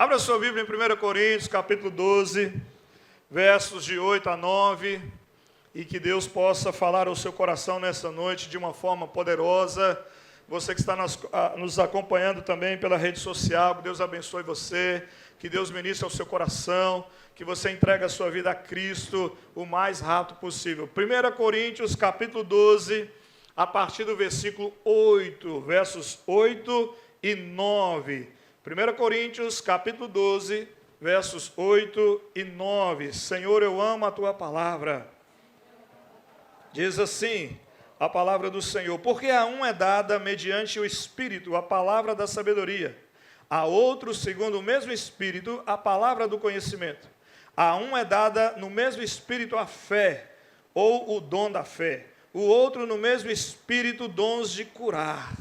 Abra sua Bíblia em 1 Coríntios, capítulo 12, versos de 8 a 9, e que Deus possa falar ao seu coração nessa noite de uma forma poderosa. Você que está nos acompanhando também pela rede social, que Deus abençoe você, que Deus ministre ao seu coração, que você entregue a sua vida a Cristo o mais rápido possível. 1 Coríntios, capítulo 12, a partir do versículo 8, versos 8 e 9. 1 Coríntios, capítulo 12, versos 8 e 9. Senhor, eu amo a Tua palavra. Diz assim a palavra do Senhor: porque a um é dada mediante o Espírito a palavra da sabedoria, a outro, segundo o mesmo Espírito, a palavra do conhecimento. A um é dada no mesmo Espírito a fé, ou o dom da fé. O outro, no mesmo Espírito, dons de curar.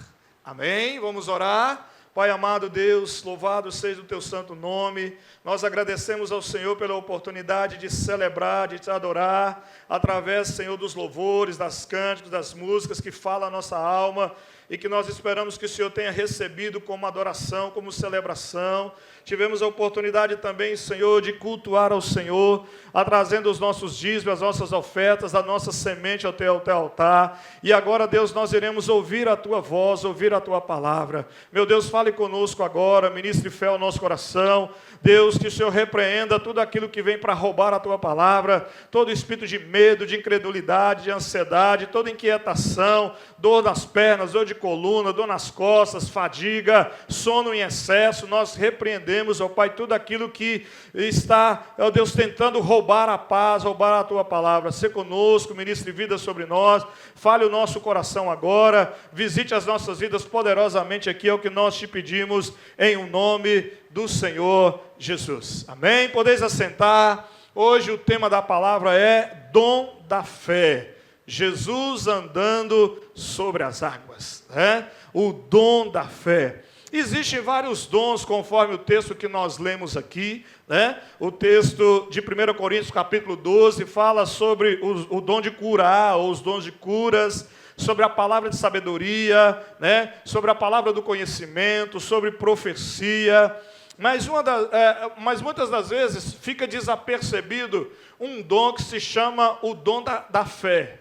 Amém? Vamos orar. Pai amado Deus, louvado seja o Teu santo nome. Nós agradecemos ao Senhor pela oportunidade de celebrar, de Te adorar, através, Senhor, dos louvores, das cânticos, das músicas que falam a nossa alma, e que nós esperamos que o Senhor tenha recebido como adoração, como celebração. Tivemos a oportunidade também, Senhor, de cultuar ao Senhor, trazendo os nossos dízimos, as nossas ofertas, a nossa semente ao Teu altar. E agora, Deus, nós iremos ouvir a Tua voz, ouvir a Tua palavra. Meu Deus, fale conosco agora, ministre fé ao nosso coração. Deus, que o Senhor repreenda tudo aquilo que vem para roubar a Tua palavra, todo espírito de medo, de incredulidade, de ansiedade, toda inquietação, dor nas pernas, dor de coluna, dor nas costas, fadiga, sono em excesso. Nós repreendemos, ó Pai, tudo aquilo que está, ó Deus, tentando roubar a paz, roubar a Tua palavra. Sê conosco, ministre vida sobre nós, fale o nosso coração agora, visite as nossas vidas poderosamente aqui, é o que nós Te pedimos, em o nome do Senhor Jesus. Amém? Podeis assentar. Hoje o tema da palavra é dom da fé. Jesus andando sobre as águas, né? O dom da fé. Existem vários dons, conforme o texto que nós lemos aqui, né? O texto de 1 Coríntios, capítulo 12, fala sobre o dom de curar, ou os dons de curas, sobre a palavra de sabedoria, né? Sobre a palavra do conhecimento, sobre profecia. Mas muitas das vezes fica desapercebido um dom que se chama o dom da fé.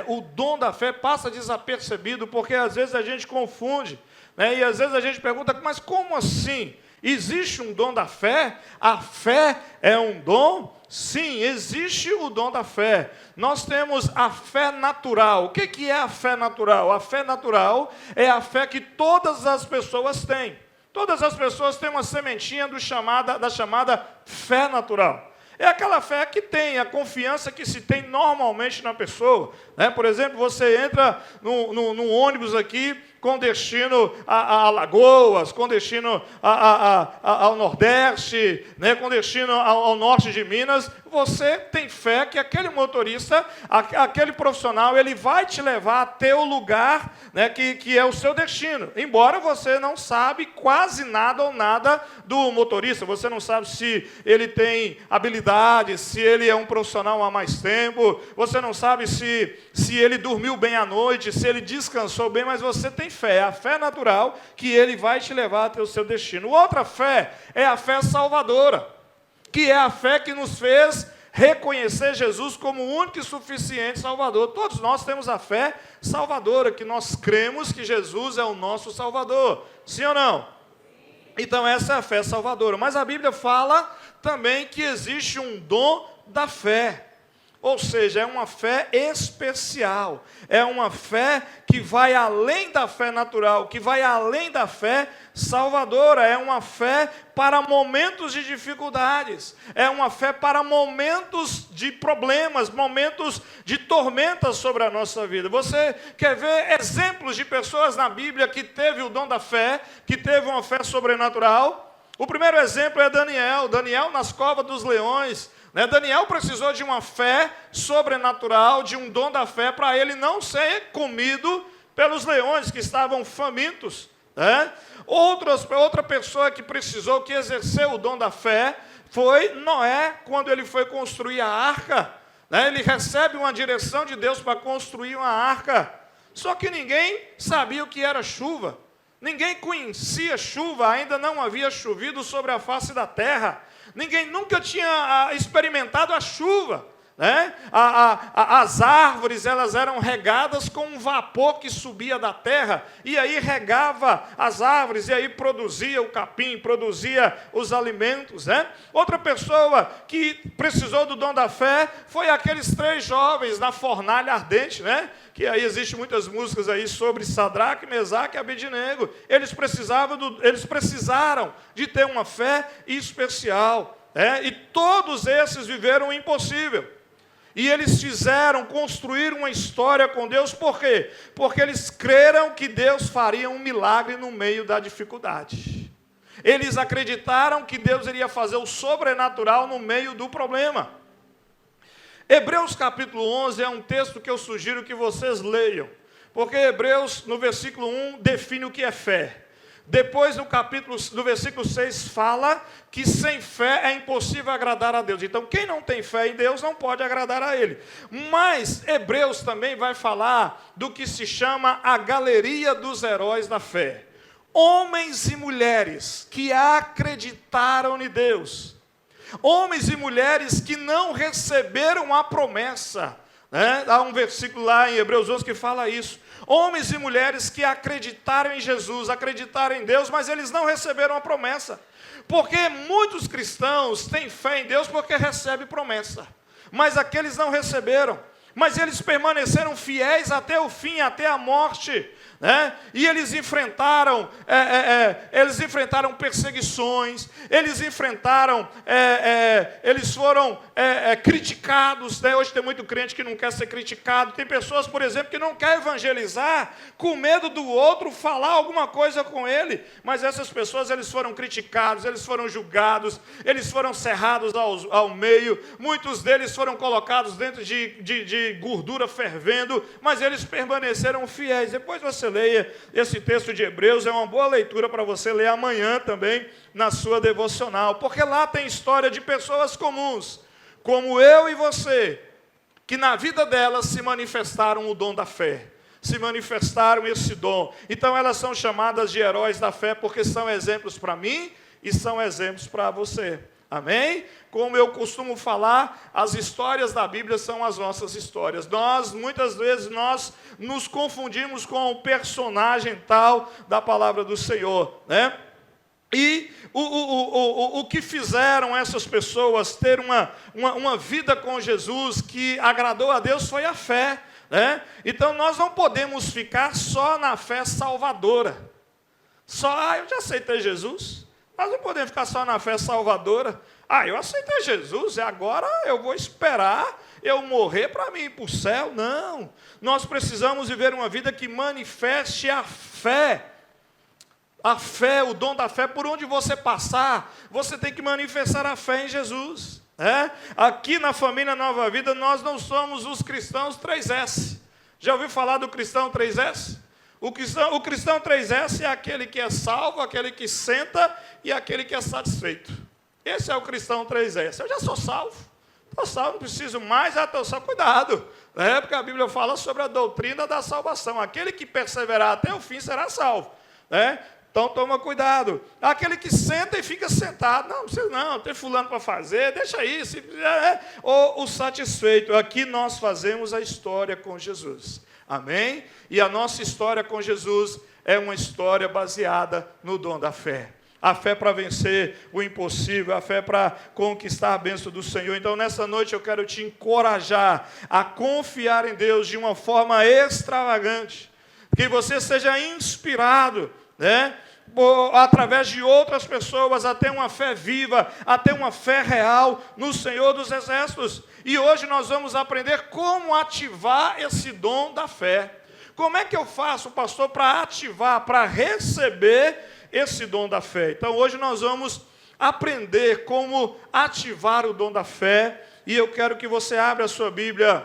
O dom da fé passa desapercebido porque às vezes a gente confunde, né? E às vezes a gente pergunta, mas como assim? Existe um dom da fé? A fé é um dom? Sim, existe o dom da fé. Nós temos a fé natural. O que é a fé natural? A fé natural é a fé que todas as pessoas têm. Todas as pessoas têm uma sementinha da chamada fé natural. É aquela fé que tem, a confiança que se tem normalmente na pessoa, né? Por exemplo, você entra num ônibus aqui com destino a Alagoas, com destino ao Nordeste, né? Com destino ao Norte de Minas. Você tem fé que aquele motorista, aquele profissional, ele vai te levar até o lugar, né, que é o seu destino. Embora você não sabe quase nada ou nada do motorista. Você não sabe se ele tem habilidade, se ele é um profissional há mais tempo. Você não sabe se ele dormiu bem à noite, se ele descansou bem, mas você tem fé, a fé natural, que ele vai te levar até o seu destino. Outra fé é a fé salvadora, que é a fé que nos fez reconhecer Jesus como o único e suficiente Salvador. Todos nós temos a fé salvadora, que nós cremos que Jesus é o nosso Salvador. Sim ou não? Então essa é a fé salvadora. Mas a Bíblia fala também que existe um dom da fé. Ou seja, é uma fé especial, é uma fé que vai além da fé natural, que vai além da fé salvadora, é uma fé para momentos de dificuldades, é uma fé para momentos de problemas, momentos de tormentas sobre a nossa vida. Você quer ver exemplos de pessoas na Bíblia que teve o dom da fé, que teve uma fé sobrenatural? O primeiro exemplo é Daniel nas covas dos leões. Daniel precisou de uma fé sobrenatural, de um dom da fé, para ele não ser comido pelos leões que estavam famintos. Outra pessoa que precisou, que exerceu o dom da fé, foi Noé, quando ele foi construir a arca. Ele recebe uma direção de Deus para construir uma arca. Só que ninguém sabia o que era chuva. Ninguém conhecia chuva, ainda não havia chovido sobre a face da terra. Ninguém nunca tinha experimentado a chuva. Né? As árvores, elas eram regadas com um vapor que subia da terra, e aí regava as árvores, e aí produzia o capim, produzia os alimentos. Né? Outra pessoa que precisou do dom da fé foi aqueles 3 jovens na fornalha ardente, né? Que aí existem muitas músicas aí sobre Sadraque, Mesaque e Abednego. Eles precisaram de ter uma fé especial. E todos esses viveram o impossível. E eles construir uma história com Deus, por quê? Porque eles creram que Deus faria um milagre no meio da dificuldade. Eles acreditaram que Deus iria fazer o sobrenatural no meio do problema. Hebreus capítulo 11 é um texto que eu sugiro que vocês leiam, porque Hebreus, no versículo 1, define o que é fé. Depois, no versículo 6, fala que sem fé é impossível agradar a Deus. Então, quem não tem fé em Deus não pode agradar a Ele. Mas Hebreus também vai falar do que se chama a galeria dos heróis da fé. Homens e mulheres que acreditaram em Deus. Homens e mulheres que não receberam a promessa. Há um versículo lá em Hebreus 11 que fala isso. Homens e mulheres que acreditaram em Jesus, acreditaram em Deus, mas eles não receberam a promessa. Porque muitos cristãos têm fé em Deus porque recebem promessa. Mas aqueles não receberam. Mas eles permaneceram fiéis até o fim, até a morte. Né? E eles enfrentaram perseguições, eles foram criticados. Né? Hoje tem muito crente que não quer ser criticado. Tem pessoas, por exemplo, que não querem evangelizar, com medo do outro falar alguma coisa com ele. Mas essas pessoas, eles foram criticados, eles foram julgados, eles foram cerrados ao meio. Muitos deles foram colocados dentro de gordura fervendo, mas eles permaneceram fiéis. Depois você leia esse texto de Hebreus, é uma boa leitura para você ler amanhã também na sua devocional, porque lá tem história de pessoas comuns, como eu e você, que na vida delas se manifestaram o dom da fé, se manifestaram esse dom. Então elas são chamadas de heróis da fé, porque são exemplos para mim e são exemplos para você. Amém? Como eu costumo falar, as histórias da Bíblia são as nossas histórias. Muitas vezes, nos confundimos com o personagem tal da palavra do Senhor, né? E o que fizeram essas pessoas ter uma vida com Jesus que agradou a Deus foi a fé, né? Então, nós não podemos ficar só na fé salvadora. Eu já aceitei Jesus. Nós não podemos ficar só na fé salvadora. Eu aceitei Jesus, e agora eu vou esperar eu morrer para mim ir para o céu. Não. Nós precisamos viver uma vida que manifeste a fé. A fé, o dom da fé, por onde você passar, você tem que manifestar a fé em Jesus. Aqui na família Nova Vida, nós não somos os cristãos 3S. Já ouviu falar do cristão 3S? O cristão 3S é aquele que é salvo, aquele que senta e aquele que é satisfeito. Esse é o cristão 3S. Eu já sou salvo. Estou salvo, não preciso mais, estou salvo. Cuidado, porque a Bíblia fala sobre a doutrina da salvação. Aquele que perseverar até o fim será salvo. Então toma cuidado. Aquele que senta e fica sentado. Não precisa não, tem fulano para fazer, deixa aí. Ou o satisfeito. Aqui nós fazemos a história com Jesus. Amém? E a nossa história com Jesus é uma história baseada no dom da fé. A fé para vencer o impossível, a fé para conquistar a bênção do Senhor. Então, nessa noite, eu quero te encorajar a confiar em Deus de uma forma extravagante. Que você seja inspirado, né? Através de outras pessoas, a ter uma fé viva, a ter uma fé real no Senhor dos Exércitos. E hoje nós vamos aprender como ativar esse dom da fé. Como é que eu faço, pastor, para ativar, para receber esse dom da fé? Então hoje nós vamos aprender como ativar o dom da fé. E eu quero que você abra a sua Bíblia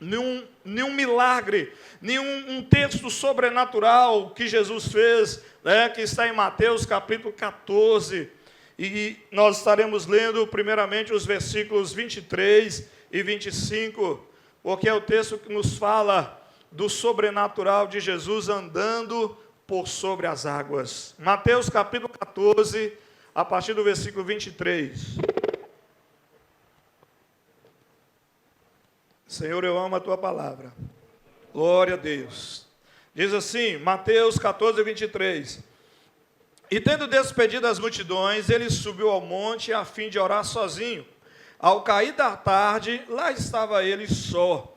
nenhum milagre, nenhum texto sobrenatural que Jesus fez, né, que está em Mateus capítulo 14, e nós estaremos lendo primeiramente os versículos 23 e 25, porque é o texto que nos fala do sobrenatural de Jesus andando por sobre as águas. Mateus capítulo 14, a partir do versículo 23. Senhor, eu amo a tua palavra. Glória a Deus. Diz assim, Mateus 14, 23. E tendo despedido as multidões, ele subiu ao monte a fim de orar sozinho. Ao cair da tarde, lá estava ele só.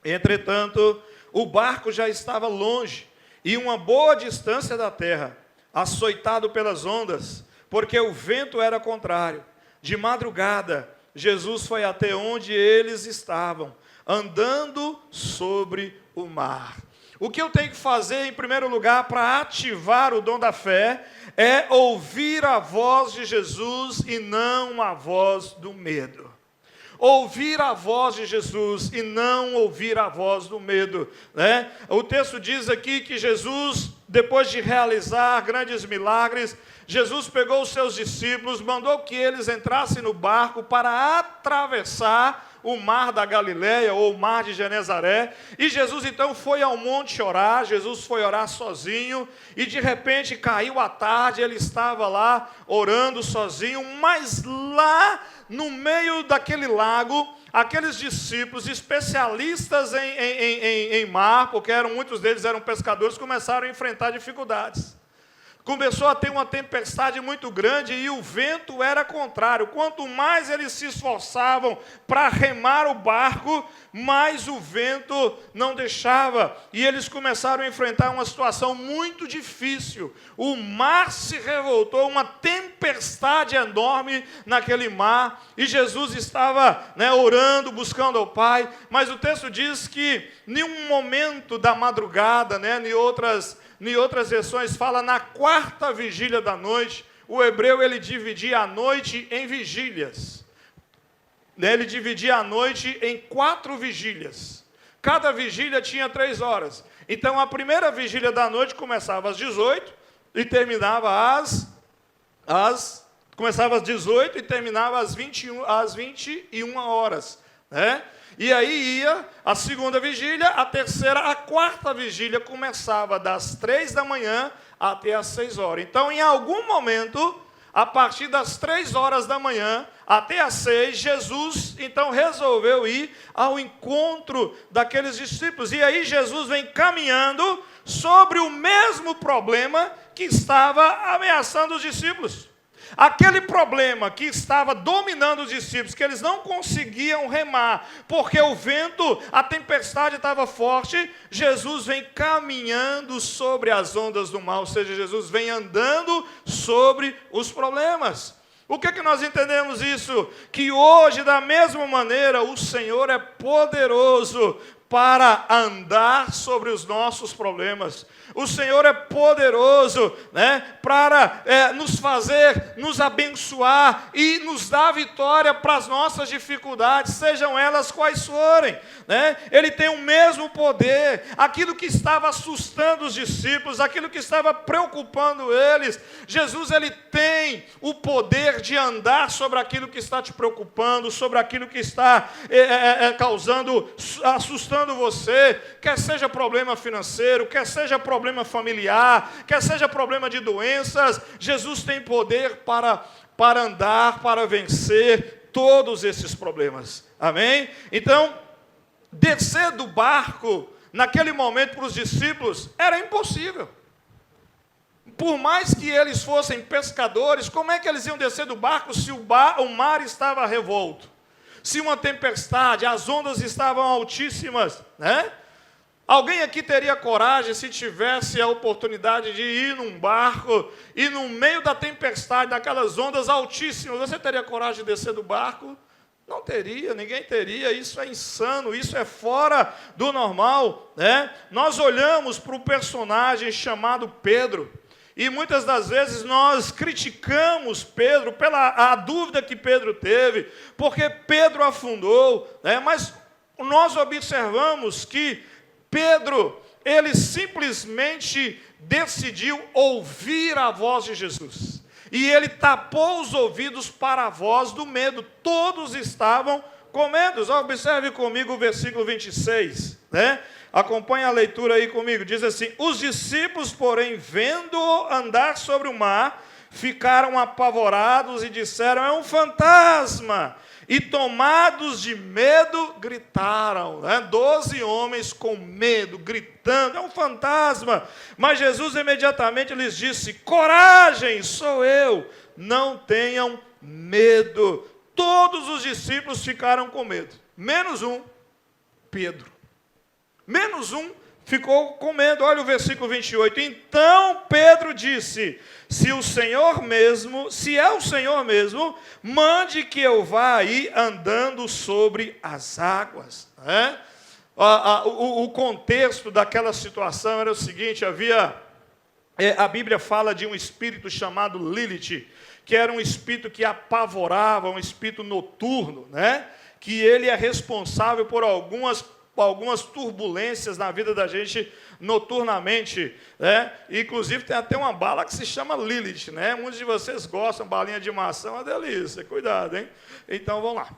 Entretanto, o barco já estava longe, e uma boa distância da terra, açoitado pelas ondas, porque o vento era contrário. De madrugada, Jesus foi até onde eles estavam, andando sobre o mar. O que eu tenho que fazer, em primeiro lugar, para ativar o dom da fé, é ouvir a voz de Jesus e não a voz do medo. Ouvir a voz de Jesus e não ouvir a voz do medo, né? O texto diz aqui que Jesus, depois de realizar grandes milagres, Jesus pegou os seus discípulos, mandou que eles entrassem no barco para atravessar o mar da Galileia, ou o mar de Genezaré, e Jesus então foi ao monte orar. Jesus foi orar sozinho, e de repente caiu a tarde, ele estava lá orando sozinho, mas lá no meio daquele lago, aqueles discípulos, especialistas em mar, porque muitos deles eram pescadores, começaram a enfrentar dificuldades. Começou a ter uma tempestade muito grande e o vento era contrário. Quanto mais eles se esforçavam para remar o barco, mais o vento não deixava. E eles começaram a enfrentar uma situação muito difícil. O mar se revoltou, uma tempestade enorme naquele mar. E Jesus estava, orando, buscando ao Pai. Mas o texto diz que em um momento da madrugada, em outras versões fala na quarta vigília da noite. O hebreu ele dividia a noite em vigílias. Ele dividia a noite em 4 vigílias. Cada vigília tinha 3 horas. Então a primeira vigília da noite começava às 18 e terminava começava às 18 e terminava às 21 horas, né? E aí ia a segunda vigília, a terceira, a quarta vigília começava das 3 da manhã até às 6 horas. Então, em algum momento, a partir das 3 horas da manhã até às 6, Jesus, então, resolveu ir ao encontro daqueles discípulos. E aí Jesus vem caminhando sobre o mesmo problema que estava ameaçando os discípulos. Aquele problema que estava dominando os discípulos, que eles não conseguiam remar, porque o vento, a tempestade estava forte, Jesus vem caminhando sobre as ondas do mar, ou seja, Jesus vem andando sobre os problemas. O que é que nós entendemos isso? Que hoje, da mesma maneira, o Senhor é poderoso para andar sobre os nossos problemas. O Senhor é poderoso, para nos fazer, nos abençoar e nos dar vitória para as nossas dificuldades, sejam elas quais forem, Ele tem o mesmo poder. Aquilo que estava assustando os discípulos, aquilo que estava preocupando eles, Jesus ele tem o poder de andar sobre aquilo que está te preocupando, sobre aquilo que está assustando você, quer seja problema financeiro, quer seja problema familiar, quer seja problema de doenças. Jesus tem poder para andar, para vencer todos esses problemas. Amém? Então, descer do barco, naquele momento para os discípulos, era impossível. Por mais que eles fossem pescadores, como é que eles iam descer do barco se o mar estava revolto? Se uma tempestade, as ondas estavam altíssimas, Alguém aqui teria coragem, se tivesse a oportunidade de ir num barco e no meio da tempestade, daquelas ondas altíssimas, você teria coragem de descer do barco? Não teria, ninguém teria. Isso é insano, isso é fora do normal, Nós olhamos para o personagem chamado Pedro, e muitas das vezes nós criticamos Pedro pela dúvida que Pedro teve, porque Pedro afundou, mas nós observamos que Pedro, ele simplesmente decidiu ouvir a voz de Jesus. E ele tapou os ouvidos para a voz do medo. Todos estavam comendo. Observe comigo o versículo 26, né? Acompanhe a leitura aí comigo. Diz assim: os discípulos, porém, vendo-o andar sobre o mar, ficaram apavorados e disseram: é um fantasma. E tomados de medo, gritaram. 12 homens com medo, gritando: é um fantasma. Mas Jesus imediatamente lhes disse: coragem, sou eu, não tenham medo. Todos os discípulos ficaram com medo, menos um, Pedro. Menos um ficou com medo. Olha o versículo 28. Então Pedro disse: se é o Senhor mesmo, mande que eu vá aí andando sobre as águas. O contexto daquela situação era o seguinte: a Bíblia fala de um espírito chamado Lilith, que era um espírito que apavorava, um espírito noturno, né? Que ele é responsável por algumas turbulências na vida da gente noturnamente, né? Inclusive tem até uma bala que se chama Lilith, né? Muitos de vocês gostam, balinha de maçã é uma delícia, cuidado, hein? Então vamos lá.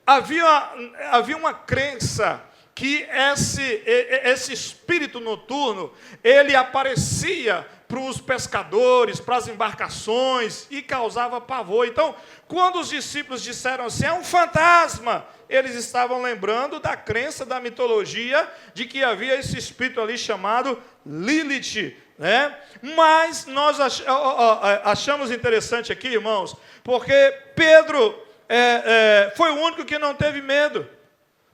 Havia uma crença que esse espírito noturno, ele aparecia para os pescadores, para as embarcações, e causava pavor. Então, quando os discípulos disseram assim: é um fantasma, eles estavam lembrando da crença, da mitologia, de que havia esse espírito ali chamado Lilith, né? Mas nós achamos interessante aqui, irmãos, porque Pedro foi o único que não teve medo.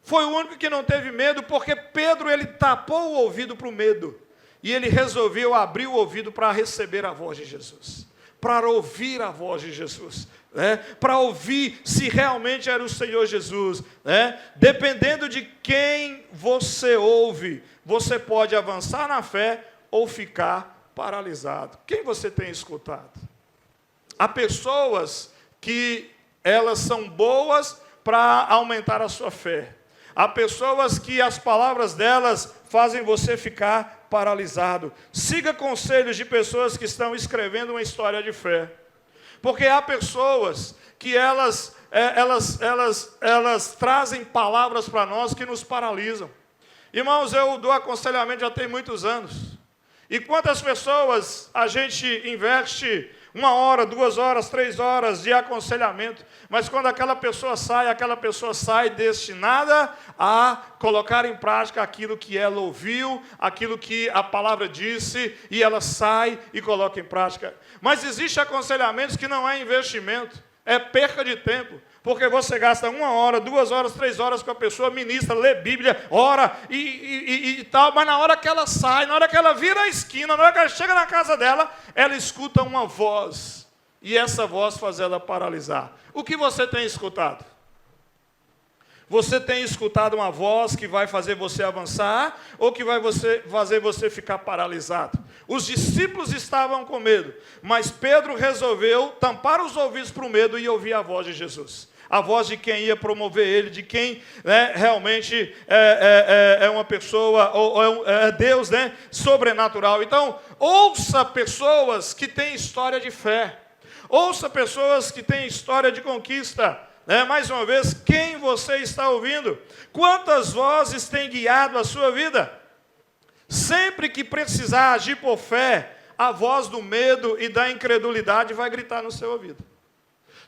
Foi o único que não teve medo, porque Pedro, ele tapou o ouvido para o medo. E ele resolveu abrir o ouvido para receber a voz de Jesus. Para ouvir a voz de Jesus. Né? Para ouvir se realmente era o Senhor Jesus. Né? Dependendo de quem você ouve, você pode avançar na fé ou ficar paralisado. Quem você tem escutado? Há pessoas que elas são boas para aumentar a sua fé. Há pessoas que as palavras delas fazem você ficar paralisado. Siga conselhos de pessoas que estão escrevendo uma história de fé. Porque há pessoas que elas trazem palavras para nós que nos paralisam. Irmãos, eu dou aconselhamento já tem muitos anos. E quantas pessoas a gente investe 1 hora, 2 horas, 3 horas de aconselhamento, mas quando aquela pessoa sai destinada a colocar em prática aquilo que ela ouviu, aquilo que a palavra disse, e ela sai e coloca em prática. Mas existem aconselhamentos que não é investimento, é perca de tempo. Porque você gasta 1 hora, 2 horas, 3 horas com a pessoa, ministra, lê Bíblia, ora e tal, mas na hora que ela sai, na hora que ela vira a esquina, na hora que ela chega na casa dela, ela escuta uma voz, e essa voz faz ela paralisar. O que você tem escutado? Você tem escutado uma voz que vai fazer você avançar, ou que vai fazer você ficar paralisado? Os discípulos estavam com medo, mas Pedro resolveu tampar os ouvidos para o medo e ouvir a voz de Jesus. A voz de quem ia promover ele, de quem, né, realmente é uma pessoa, ou é Deus, né, sobrenatural. Então, ouça pessoas que têm história de fé. Ouça pessoas que têm história de conquista. Mais uma vez, quem você está ouvindo? Quantas vozes têm guiado a sua vida? Sempre que precisar agir por fé, a voz do medo e da incredulidade vai gritar no seu ouvido.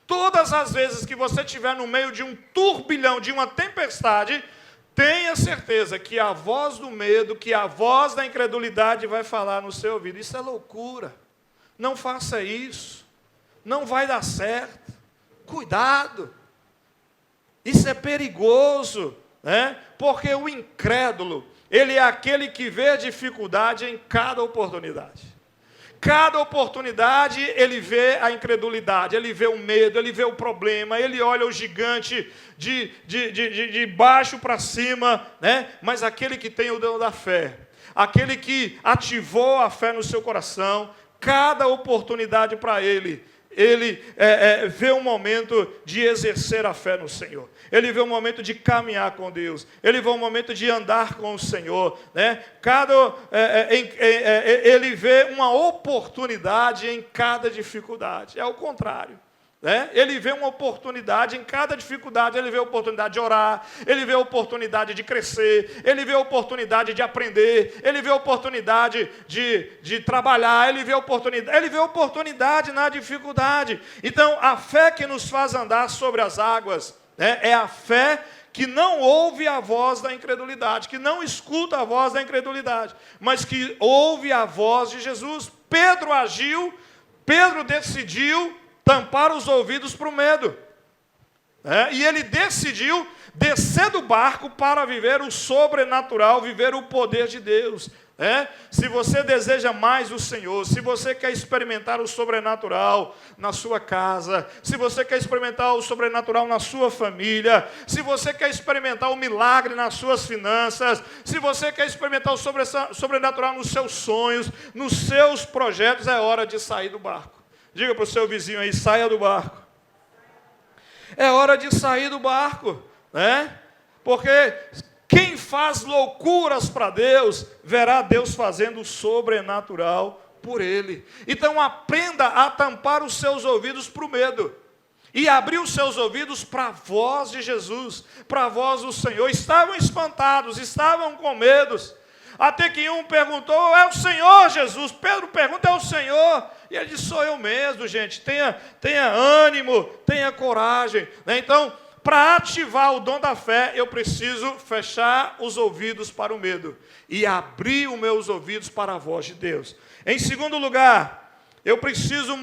Todas as vezes que você estiver no meio de um turbilhão, de uma tempestade, tenha certeza que a voz do medo, que a voz da incredulidade vai falar no seu ouvido. Isso é loucura. Não faça isso. Não vai dar certo. Cuidado. Isso é perigoso, né? Porque o incrédulo, ele é aquele que vê dificuldade em cada oportunidade. Cada oportunidade ele vê a incredulidade, ele vê o medo, ele vê o problema, ele olha o gigante de baixo para cima, né? Mas aquele que tem o dom da fé, aquele que ativou a fé no seu coração, cada oportunidade para ele vê um momento de exercer a fé no Senhor. Ele vê um momento de caminhar com Deus. Ele vê um momento de andar com o Senhor, né? Ele vê uma oportunidade em cada dificuldade. É o contrário. Ele vê uma oportunidade em cada dificuldade, ele vê a oportunidade de orar, ele vê a oportunidade de crescer, ele vê a oportunidade de aprender, ele vê a oportunidade de trabalhar, ele vê a oportunidade na dificuldade. Então, a fé que nos faz andar sobre as águas, é a fé que não ouve a voz da incredulidade, que não escuta a voz da incredulidade, mas que ouve a voz de Jesus. Pedro agiu, Pedro decidiu tampar os ouvidos para o medo. E ele decidiu descer do barco para viver o sobrenatural, viver o poder de Deus. Se você deseja mais o Senhor, se você quer experimentar o sobrenatural na sua casa, se você quer experimentar o sobrenatural na sua família, se você quer experimentar o milagre nas suas finanças, se você quer experimentar o sobrenatural nos seus sonhos, nos seus projetos, é hora de sair do barco. Diga para o seu vizinho aí, saia do barco. É hora de sair do barco, Porque quem faz loucuras para Deus, verá Deus fazendo o sobrenatural por ele. Então aprenda a tampar os seus ouvidos para o medo. E abrir os seus ouvidos para a voz de Jesus, para a voz do Senhor. Estavam espantados, estavam com medos. Até que um perguntou, é o Senhor Jesus? Pedro pergunta, é o Senhor? E ele disse, sou eu mesmo, gente. Tenha ânimo, tenha coragem. Então, para ativar o dom da fé, eu preciso fechar os ouvidos para o medo e abrir os meus ouvidos para a voz de Deus. Em segundo lugar, eu preciso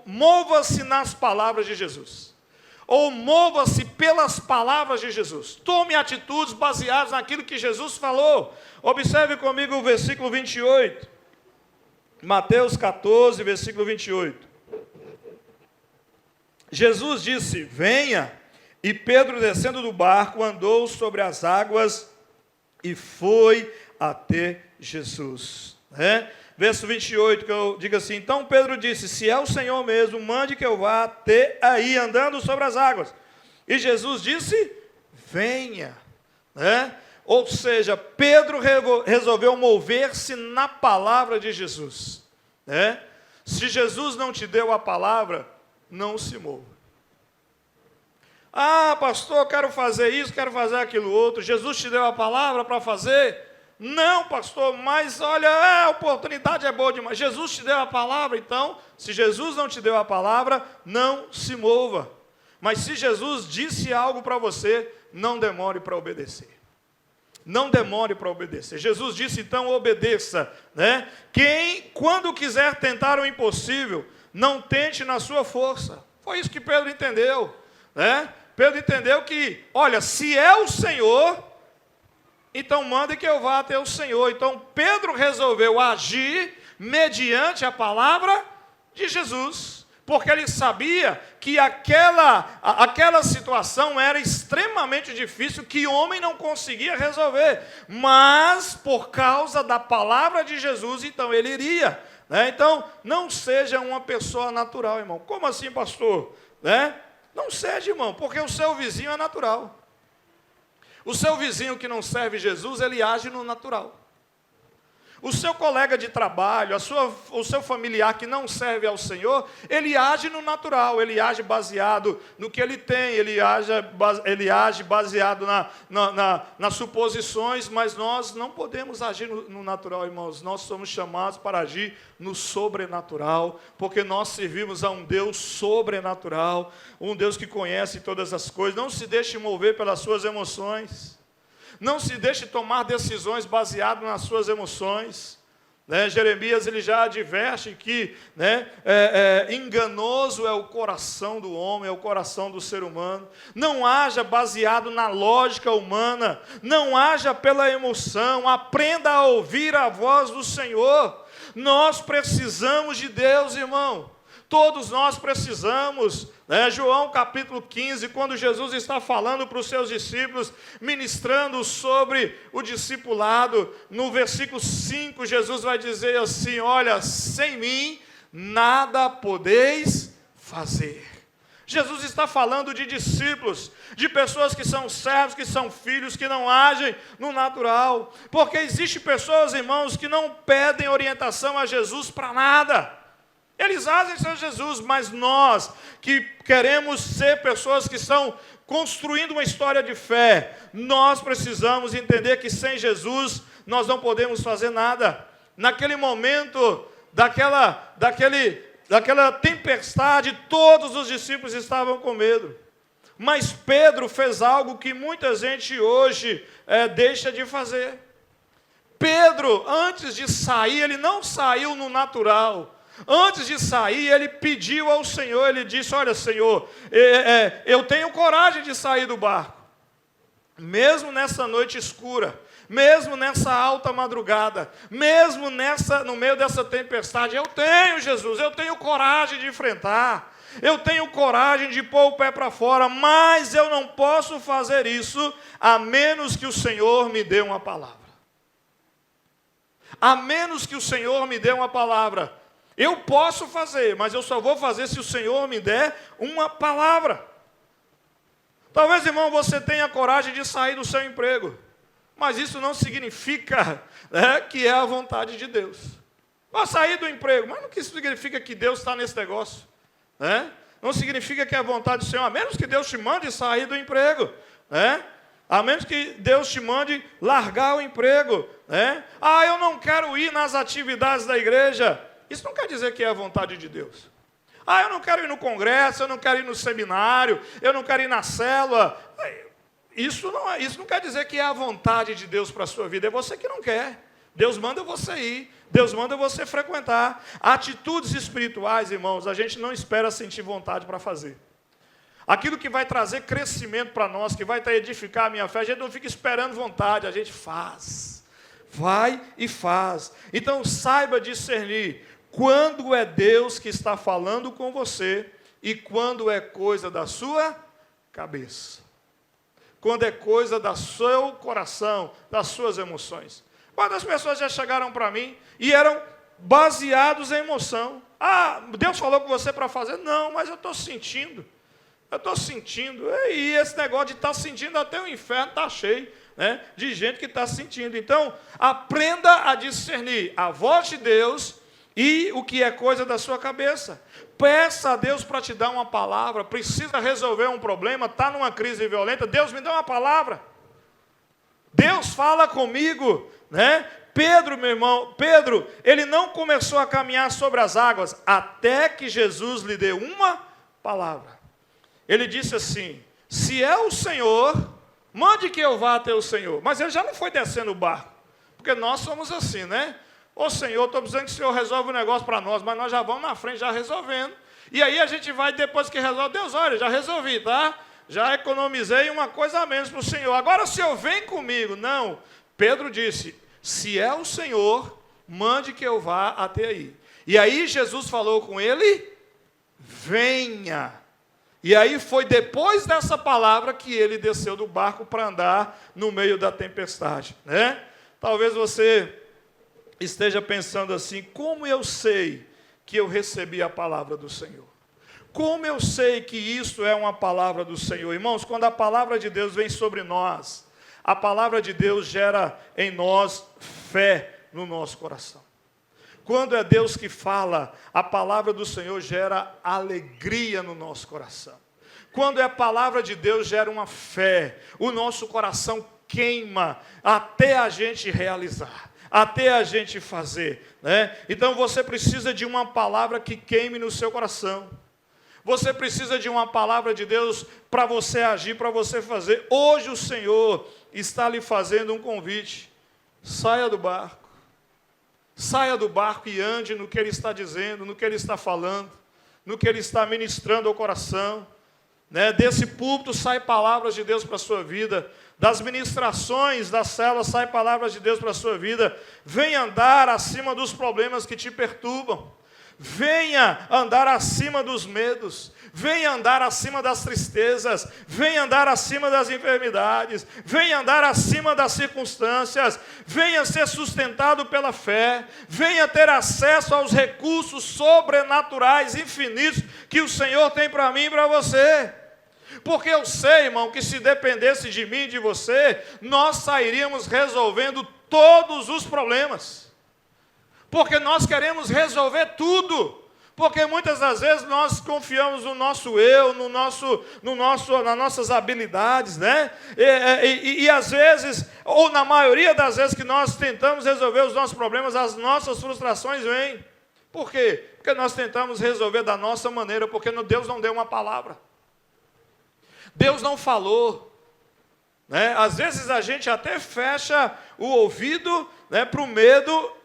mova-se nas palavras de Jesus. Ou mova-se pelas palavras de Jesus. Tome atitudes baseadas naquilo que Jesus falou. Observe comigo o versículo 28. Mateus 14, versículo 28. Jesus disse, venha, e Pedro, descendo do barco, andou sobre as águas e foi até Jesus. Verso 28, que eu digo assim, então Pedro disse, se é o Senhor mesmo, mande que eu vá até aí, andando sobre as águas. E Jesus disse, venha. Ou seja, Pedro resolveu mover-se na palavra de Jesus. Se Jesus não te deu a palavra, não se mova. Ah, pastor, quero fazer isso, quero fazer aquilo outro. Jesus te deu a palavra para fazer? Não, pastor, mas olha, a oportunidade é boa demais. Jesus te deu a palavra, então, se Jesus não te deu a palavra, não se mova. Mas se Jesus disse algo para você, não demore para obedecer. Não demore para obedecer. Jesus disse, então, obedeça. Quando quiser tentar o impossível, não tente na sua força. Foi isso que Pedro entendeu. Pedro entendeu que, olha, se é o Senhor, então manda que eu vá até o Senhor. Então Pedro resolveu agir mediante a palavra de Jesus, porque ele sabia que aquela situação era extremamente difícil, que homem não conseguia resolver, mas por causa da palavra de Jesus, então ele iria. Então não seja uma pessoa natural, irmão. Como assim, pastor? Não seja, irmão, porque o seu vizinho é natural. O seu vizinho que não serve Jesus, ele age no natural. O seu colega de trabalho, o seu familiar que não serve ao Senhor, ele age no natural, ele age baseado no que ele tem, ele age baseado nas suposições, mas nós não podemos agir no natural, irmãos. Nós somos chamados para agir no sobrenatural, porque nós servimos a um Deus sobrenatural, um Deus que conhece todas as coisas. Não se deixe mover pelas suas emoções. Não se deixe tomar decisões baseadas nas suas emoções. Jeremias ele já adverte que enganoso é o coração do homem, é o coração do ser humano. Não haja baseado na lógica humana, não haja pela emoção, aprenda a ouvir a voz do Senhor. Nós precisamos de Deus, irmão. Todos nós precisamos. João capítulo 15, quando Jesus está falando para os seus discípulos, ministrando sobre o discipulado, no versículo 5, Jesus vai dizer assim, olha, sem mim nada podeis fazer. Jesus está falando de discípulos, de pessoas que são servos, que são filhos, que não agem no natural. Porque existem pessoas, irmãos, que não pedem orientação a Jesus para nada. Eles agem, Senhor Jesus, mas nós que queremos ser pessoas que estão construindo uma história de fé, nós precisamos entender que sem Jesus nós não podemos fazer nada. Naquele momento, daquela tempestade, todos os discípulos estavam com medo. Mas Pedro fez algo que muita gente hoje deixa de fazer. Pedro, antes de sair, ele não saiu no natural. Antes de sair, ele pediu ao Senhor, ele disse, olha, Senhor, eu tenho coragem de sair do barco. Mesmo nessa noite escura, mesmo nessa alta madrugada, mesmo no meio dessa tempestade, eu tenho, Jesus, eu tenho coragem de enfrentar. Eu tenho coragem de pôr o pé para fora, mas eu não posso fazer isso a menos que o Senhor me dê uma palavra. A menos que o Senhor me dê uma palavra. Eu posso fazer, mas eu só vou fazer se o Senhor me der uma palavra. Talvez, irmão, você tenha coragem de sair do seu emprego, mas isso não significa que é a vontade de Deus. Vou sair do emprego, mas não significa que Deus está nesse negócio. Não significa que é a vontade do Senhor, a menos que Deus te mande sair do emprego. A menos que Deus te mande largar o emprego. Eu não quero ir nas atividades da igreja. Isso não quer dizer que é a vontade de Deus. Eu não quero ir no congresso, eu não quero ir no seminário, eu não quero ir na célula. Isso não quer dizer que é a vontade de Deus para a sua vida. É você que não quer. Deus manda você ir. Deus manda você frequentar. Atitudes espirituais, irmãos, a gente não espera sentir vontade para fazer. Aquilo que vai trazer crescimento para nós, que vai edificar a minha fé, a gente não fica esperando vontade, a gente faz. Vai e faz. Então saiba discernir quando é Deus que está falando com você e quando é coisa da sua cabeça. Quando é coisa do seu coração, das suas emoções. Quantas pessoas já chegaram para mim e eram baseados em emoção? Deus falou com você para fazer? Não, mas eu estou sentindo. E esse negócio de estar sentindo, até o inferno está cheio de gente que está sentindo. Então, aprenda a discernir a voz de Deus e o que é coisa da sua cabeça. Peça a Deus para te dar uma palavra. Precisa resolver um problema, está numa crise violenta. Deus me dá uma palavra. Deus fala comigo. Pedro, meu irmão, ele não começou a caminhar sobre as águas até que Jesus lhe deu uma palavra. Ele disse assim, se é o Senhor, mande que eu vá até o Senhor. Mas ele já não foi descendo o barco, porque nós somos assim, Ô Senhor, estou precisando que o Senhor resolva o negócio para nós, mas nós já vamos na frente, já resolvendo. E aí a gente vai, depois que resolve, Deus, olha, já resolvi, tá? Já economizei uma coisa a menos para o Senhor. Agora o Senhor vem comigo. Não, Pedro disse, se é o Senhor, mande que eu vá até aí. E aí Jesus falou com ele, venha. E aí foi depois dessa palavra que ele desceu do barco para andar no meio da tempestade. Talvez você esteja pensando assim, como eu sei que eu recebi a palavra do Senhor? Como eu sei que isso é uma palavra do Senhor? Irmãos, quando a palavra de Deus vem sobre nós, a palavra de Deus gera em nós fé no nosso coração. Quando é Deus que fala, a palavra do Senhor gera alegria no nosso coração. Quando é a palavra de Deus, gera uma fé. O nosso coração queima até a gente realizar, até a gente fazer. Então você precisa de uma palavra que queime no seu coração. Você precisa de uma palavra de Deus para você agir, para você fazer. Hoje o Senhor está lhe fazendo um convite. Saia do barco. Saia do barco e ande no que Ele está dizendo, no que Ele está falando, no que Ele está ministrando ao coração. Desse púlpito sai palavras de Deus para a sua vida. Das ministrações das células sai palavras de Deus para a sua vida. Venha andar acima dos problemas que te perturbam. Venha andar acima dos medos. Venha andar acima das tristezas. Venha andar acima das enfermidades. Venha andar acima das circunstâncias. Venha ser sustentado pela fé. Venha ter acesso aos recursos sobrenaturais infinitos que o Senhor tem para mim e para você. Porque eu sei, irmão, que se dependesse de mim e de você, nós sairíamos resolvendo todos os problemas. Porque nós queremos resolver tudo. Porque muitas das vezes nós confiamos no nosso eu, nas nossas habilidades, né? E às vezes, ou na maioria das vezes que nós tentamos resolver os nossos problemas, as nossas frustrações vêm. Por quê? Porque nós tentamos resolver da nossa maneira, porque Deus não deu uma palavra. Deus não falou. Né? Às vezes a gente até fecha o ouvido, né, para o medo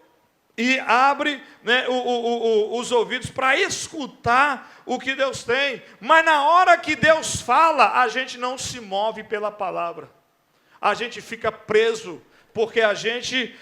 e abre, né, os ouvidos para escutar o que Deus tem. Mas na hora que Deus fala, a gente não se move pela palavra. A gente fica preso. Porque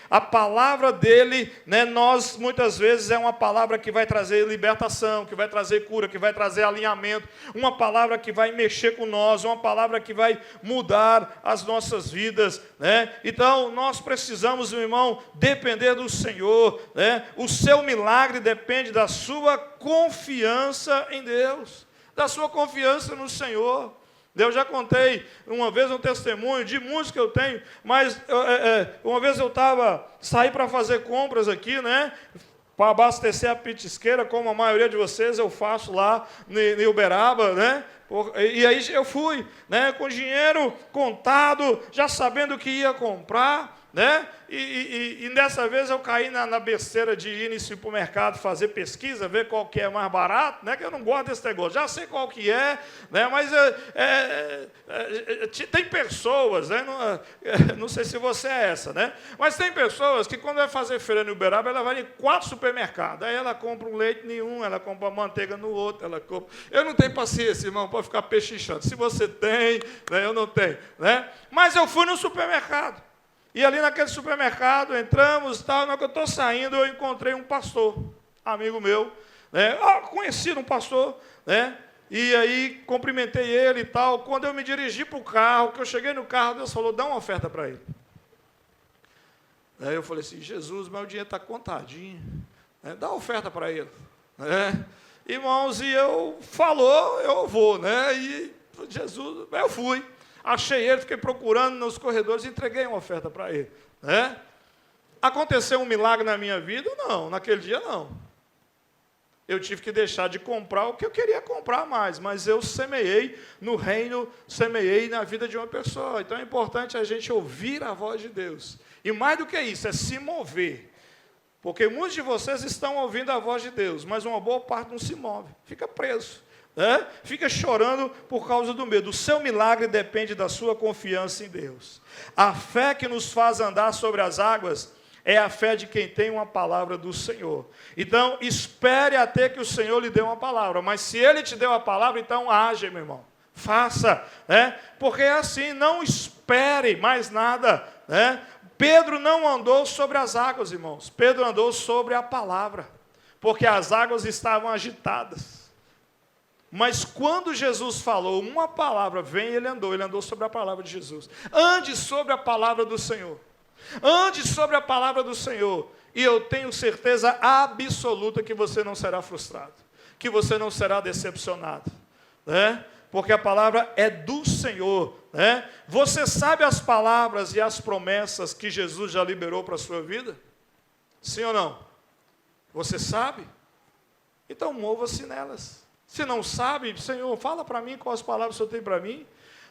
a palavra dele, né, nós muitas vezes é uma palavra que vai trazer libertação, que vai trazer cura, que vai trazer alinhamento, uma palavra que vai mexer com nós, uma palavra que vai mudar as nossas vidas, né? Então, nós precisamos, meu irmão, depender do Senhor, né? O seu milagre depende da sua confiança em Deus, da sua confiança no Senhor. Eu já contei uma vez um testemunho de muitos que eu tenho, mas uma vez eu saí para fazer compras aqui, né? Para abastecer a petisqueira, como a maioria de vocês eu faço lá em Uberaba, né? E aí eu fui, né? Com dinheiro contado, já sabendo o que ia comprar, né? E dessa vez eu caí na besteira de ir no supermercado fazer pesquisa, ver qual que é mais barato, né? Que eu não gosto desse negócio, já sei qual que é, né? Mas tem pessoas, né? Não sei se você é essa, né? Mas tem pessoas que quando vai fazer feira no Uberaba, ela vai em 4 supermercados, aí ela compra um leite em um, ela compra manteiga no outro, ela compra... Eu não tenho paciência, irmão, para ficar pechinchando. Se você tem, né? Eu não tenho, né? Mas eu fui no supermercado. E ali naquele supermercado, entramos e tal, na hora que eu estou saindo, eu encontrei um pastor, amigo meu, né? Conheci um pastor, né? E aí cumprimentei ele e tal. Quando eu me dirigi para o carro, que eu cheguei no carro, Deus falou, dá uma oferta para ele. Aí eu falei assim, Jesus, meu dinheiro está contadinho, né? Dá oferta para ele. Né? Irmãos, e eu vou, né? E Jesus, eu fui. Achei ele, fiquei procurando nos corredores, entreguei uma oferta para ele. Né? Aconteceu um milagre na minha vida? Não, naquele dia não. Eu tive que deixar de comprar o que eu queria comprar mais, mas eu semeei no reino, semeei na vida de uma pessoa. Então é importante a gente ouvir a voz de Deus. E mais do que isso, é se mover. Porque muitos de vocês estão ouvindo a voz de Deus, mas uma boa parte não se move, fica preso. Né? Fica chorando por causa do medo. O seu milagre depende da sua confiança em Deus. A fé que nos faz andar sobre as águas é a fé de quem tem uma palavra do Senhor. Então, espere até que o Senhor lhe dê uma palavra. Mas se Ele te deu a palavra, então age, meu irmão. Faça, né? Porque é assim, não espere mais nada, né? Pedro não andou sobre as águas, irmãos. Pedro andou sobre a palavra, porque as águas estavam agitadas. Mas quando Jesus falou uma palavra, ele andou sobre a palavra de Jesus. Ande sobre a palavra do Senhor. Ande sobre a palavra do Senhor. E eu tenho certeza absoluta que você não será frustrado. Que você não será decepcionado. Né? Porque a palavra é do Senhor. Né? Você sabe as palavras e as promessas que Jesus já liberou para a sua vida? Sim ou não? Você sabe? Então mova-se nelas. Se não sabe, Senhor, fala para mim quais palavras o Senhor tem para mim.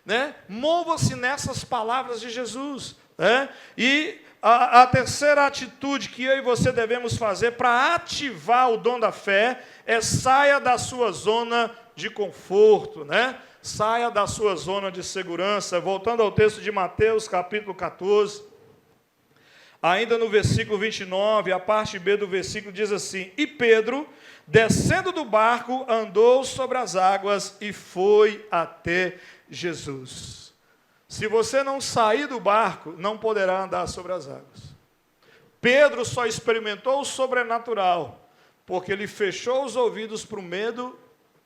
Né? Mova-se nessas palavras de Jesus. Né? E a terceira atitude que eu e você devemos fazer para ativar o dom da fé é saia da sua zona de conforto. Né? Saia da sua zona de segurança. Voltando ao texto de Mateus, capítulo 14. Ainda no versículo 29, a parte B do versículo diz assim: E Pedro, descendo do barco, andou sobre as águas e foi até Jesus. Se você não sair do barco, não poderá andar sobre as águas. Pedro só experimentou o sobrenatural, porque ele fechou os ouvidos para o medo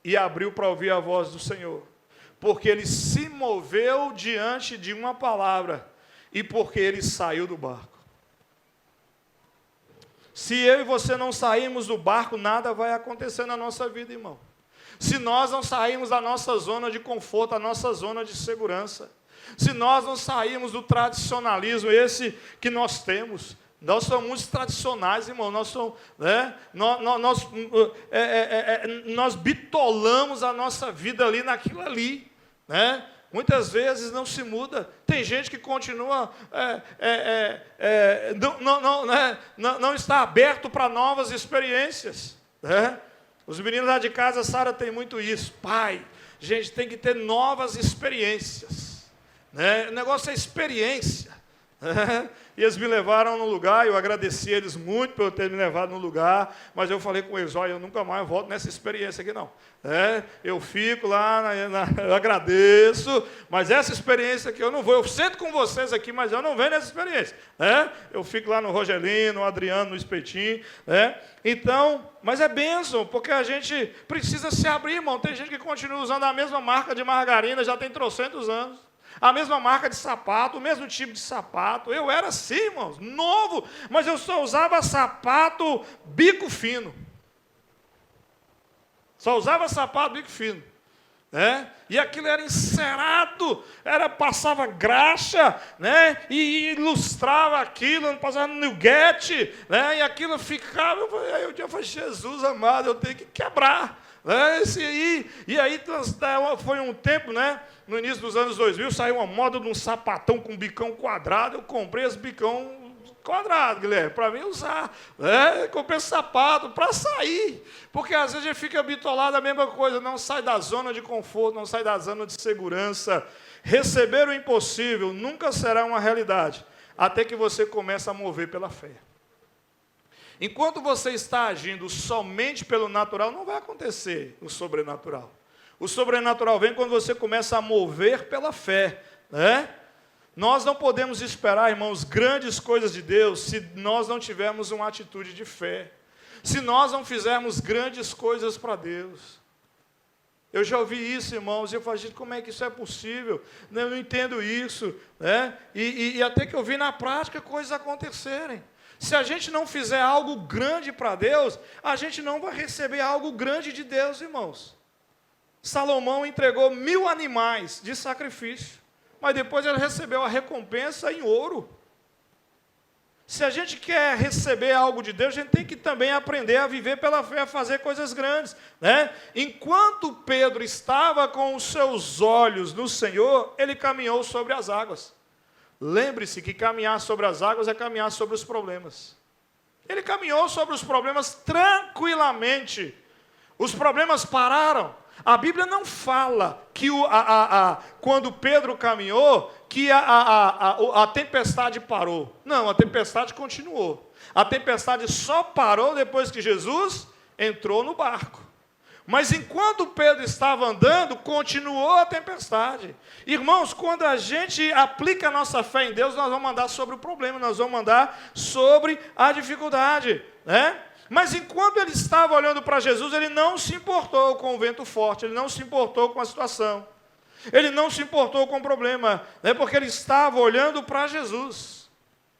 e abriu para ouvir a voz do Senhor. Porque ele se moveu diante de uma palavra e porque ele saiu do barco. Se eu e você não sairmos do barco, nada vai acontecer na nossa vida, irmão. Se nós não sairmos da nossa zona de conforto, da nossa zona de segurança. Se nós não sairmos do tradicionalismo, esse que nós temos, Nós somos muito tradicionais, irmão. Nós somos, né? Nós bitolamos a nossa vida ali naquilo ali, né? Muitas vezes não se muda. Tem gente que continua, não está aberto para novas experiências, né? Os meninos lá de casa, a Sara tem muito isso. Pai, gente, tem que ter novas experiências, né? O negócio é experiência. E eles me levaram no lugar, eu agradeci eles muito por ter me levado no lugar, mas eu falei com eles, olha, eu nunca mais volto nessa experiência aqui não. Eu fico lá, eu agradeço, mas essa experiência aqui eu não vou, eu sento com vocês aqui, mas eu não venho nessa experiência. Eu fico lá no Rogelino, no Adriano, no Espetinho. Então, mas é bênção, porque a gente precisa se abrir, irmão. Tem gente que continua usando a mesma marca de margarina, já tem trocentos anos. A mesma marca de sapato, o mesmo tipo de sapato. Eu era assim, irmãos, novo, mas eu só usava sapato bico fino. Só usava sapato bico fino. E aquilo era encerado, passava graxa, né? E ilustrava aquilo, passava no nuguete, né? E aquilo ficava. Eu falei, Jesus amado, eu tenho que quebrar. E aí foi um tempo, né? No início dos anos 2000, saiu uma moda de um sapatão com bicão quadrado. Eu comprei esse bicão quadrado, Guilherme, para mim usar. Comprei esse sapato para sair. Porque às vezes a gente fica bitolado a mesma coisa, não sai da zona de conforto, não sai da zona de segurança. Receber o impossível nunca será uma realidade, até que você comece a mover pela fé. Enquanto você está agindo somente pelo natural, não vai acontecer o sobrenatural. O sobrenatural vem quando você começa a mover pela fé, né? Nós não podemos esperar, irmãos, grandes coisas de Deus se nós não tivermos uma atitude de fé. Se nós não fizermos grandes coisas para Deus. Eu já ouvi isso, irmãos, e eu falei, gente, como é que isso é possível? Eu não entendo isso, né? E até que eu vi na prática coisas acontecerem. Se a gente não fizer algo grande para Deus, a gente não vai receber algo grande de Deus, irmãos. Salomão entregou 1000 animais de sacrifício, mas depois ele recebeu a recompensa em ouro. Se a gente quer receber algo de Deus, a gente tem que também aprender a viver pela fé, a fazer coisas grandes, né? Enquanto Pedro estava com os seus olhos no Senhor, ele caminhou sobre as águas. Lembre-se que caminhar sobre as águas é caminhar sobre os problemas. Ele caminhou sobre os problemas tranquilamente. Os problemas pararam. A Bíblia não fala que quando Pedro caminhou, que a tempestade parou. Não, a tempestade continuou. A tempestade só parou depois que Jesus entrou no barco. Mas enquanto Pedro estava andando, continuou a tempestade. Irmãos, quando a gente aplica a nossa fé em Deus, nós vamos andar sobre o problema, nós vamos andar sobre a dificuldade, né? Mas enquanto ele estava olhando para Jesus, ele não se importou com o vento forte, ele não se importou com a situação. Ele não se importou com o problema, né? Porque ele estava olhando para Jesus.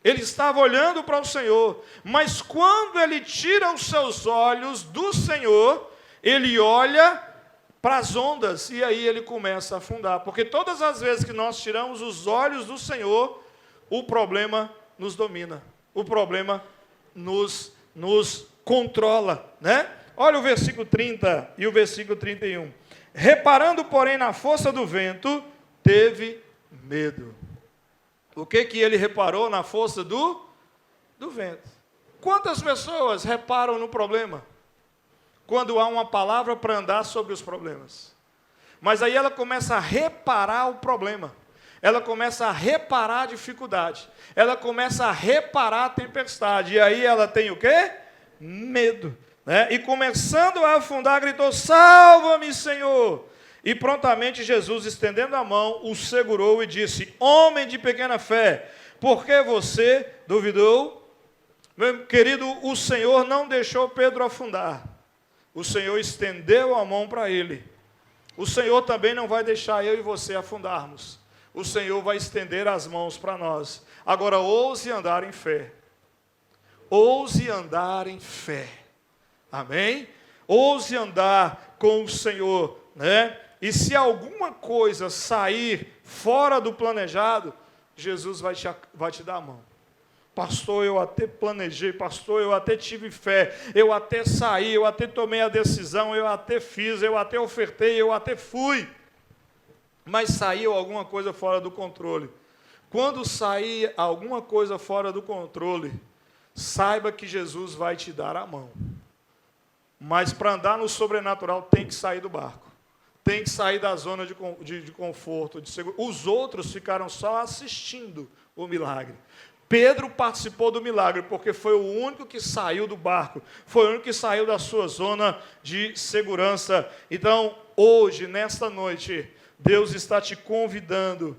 Ele estava olhando para o Senhor. Mas quando ele tira os seus olhos do Senhor, ele olha para as ondas e aí ele começa a afundar. Porque todas as vezes que nós tiramos os olhos do Senhor, o problema nos domina. O problema nos controla, né? Olha o versículo 30 e o versículo 31. Reparando, porém, na força do vento, teve medo. O que ele reparou na força do vento? Quantas pessoas reparam no problema? Quando há uma palavra para andar sobre os problemas. Mas aí ela começa a reparar o problema. Ela começa a reparar a dificuldade. Ela começa a reparar a tempestade. E aí ela tem o quê? Medo. Né? E começando a afundar, gritou, salva-me, Senhor. E prontamente Jesus, estendendo a mão, o segurou e disse, homem de pequena fé, por que você duvidou? Meu querido, o Senhor não deixou Pedro afundar. O Senhor estendeu a mão para ele. O Senhor também não vai deixar eu e você afundarmos. O Senhor vai estender as mãos para nós. Agora, ouse andar em fé. Ouse andar em fé. Amém? Ouse andar com o Senhor, né? E se alguma coisa sair fora do planejado, Jesus vai te dar a mão. pastor, eu até planejei, pastor, eu até tive fé, eu até saí, eu até tomei a decisão, eu até fiz, eu até ofertei, eu até fui. Mas saiu alguma coisa fora do controle. Quando sair alguma coisa fora do controle, saiba que Jesus vai te dar a mão. Mas para andar no sobrenatural tem que sair do barco. Tem que sair da zona de conforto, de segurança. Os outros ficaram só assistindo o milagre. Pedro participou do milagre, porque foi o único que saiu do barco, foi o único que saiu da sua zona de segurança. Então, hoje, nesta noite, Deus está te convidando